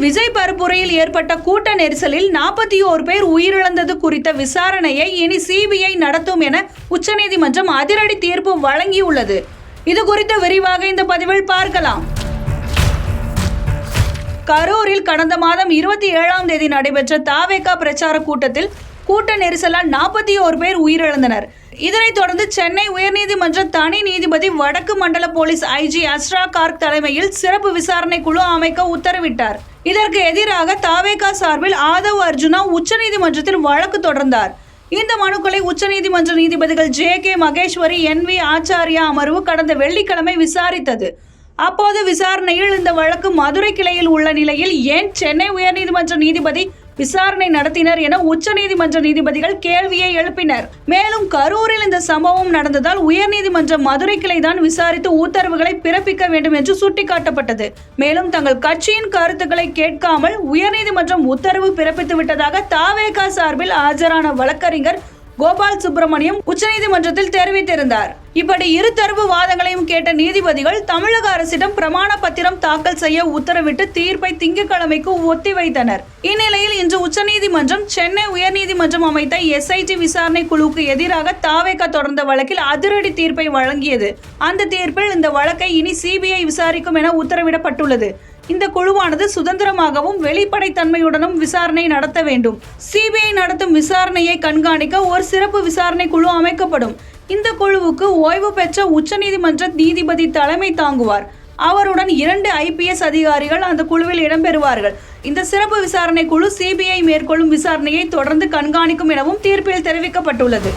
விஜய் பரப்புரையில் ஏற்பட்ட கூட்ட நெரிசலில் 41 பேர் உயிரிழந்தது குறித்த விசாரணையை இனி சிபிஐ நடத்தும் என உச்சநீதிமன்றம் அதிரடி தீர்ப்பு வழங்கியுள்ளது. இது குறித்து விரிவாக இந்த பதிவில் பார்க்கலாம். கரூரில் கடந்த மாதம் 27ஆம் தேதி நடைபெற்ற தாவேகா பிரச்சார கூட்டத்தில் கூட்ட நெரிசலால் 41 பேர் உயிரிழந்தனர். இதனைத் தொடர்ந்து சென்னை உயர்நீதிமன்ற தனி நீதிபதி வடக்கு மண்டல போலீஸ் ஐஜி அஸ்ரா கார்க் தலைமையில் சிறப்பு விசாரணை குழு அமைக்க உத்தரவிட்டார். இதற்கு எதிராக தாவேகா சார்பில் ஆதவ் அர்ஜுனா உச்சநீதிமன்றத்தில் வழக்கு தொடர்ந்தார். இந்த மனுக்களை உச்சநீதிமன்ற நீதிபதிகள் JK மகேஸ்வரி, NV ஆச்சாரியா அமர்வு கடந்த வெள்ளிக்கிழமை விசாரித்தது. அப்போது விசாரணையில் இந்த வழக்கு மதுரை கிளையில் உள்ள நிலையில் ஏன் சென்னை உயர்நீதிமன்ற நீதிபதி விசாரணை நடத்தினர் என உச்சநீதிமன்ற நீதிபதிகள் கேள்வியை எழுப்பினர். மேலும் கரூரில் இந்த சம்பவம் நடந்ததால் உயர்நீதிமன்ற மதுரை கிளைதான் விசாரித்து உத்தரவுகளை பிறப்பிக்க வேண்டும் என்று சுட்டிக்காட்டப்பட்டது. மேலும் தங்கள் கட்சியின் கருத்துக்களை கேட்காமல் உயர்நீதிமன்றம் உத்தரவு பிறப்பித்து விட்டதாக தாவேகா சார்பில் ஆஜரான வழக்கறிஞர் கோபால் சுப்பிரமணியம் உச்சநீதிமன்றத்தில் தெரிவித்திருந்தார். இப்படி இருதரப்பு வாதங்களையும் கேட்ட நீதிபதிகள் தமிழக அரசிடம் பிரமாண பத்திரம் தாக்கல் செய்ய உத்தரவிட்டு தீர்ப்பை திங்கட்கிழமைக்கு ஒத்திவைத்தனர். இந்நிலையில் இன்று உச்சநீதிமன்றம் சென்னை உயர்நீதிமன்றம் அமைத்த SIT விசாரணை குழுவுக்கு எதிராக தாவேகா தொடர்ந்த வழக்கில் அதிரடி தீர்ப்பை வழங்கியது. அந்த தீர்ப்பில் இந்த வழக்கை இனி CBI விசாரிக்கும் என உத்தரவிடப்பட்டுள்ளது. இந்த குழுவானது சுதந்திரமாகவும் வெளிப்படைத்தன்மையுடனும் விசாரணை நடத்த வேண்டும். CBI நடத்தும் விசாரணையை கண்காணிக்க ஒரு சிறப்பு விசாரணை குழு அமைக்கப்படும். இந்த குழுவுக்கு ஓய்வு பெற்ற உச்சநீதிமன்ற நீதிபதி தலைமை தாங்குவார். அவருடன் 2 IPS அதிகாரிகள் அந்த குழுவில் இடம்பெறுவார்கள். இந்த சிறப்பு விசாரணை குழு CBI மேற்கொள்ளும் விசாரணையை தொடர்ந்து கண்காணிக்கும் எனவும் தீர்ப்பில் தெரிவிக்கப்பட்டுள்ளது.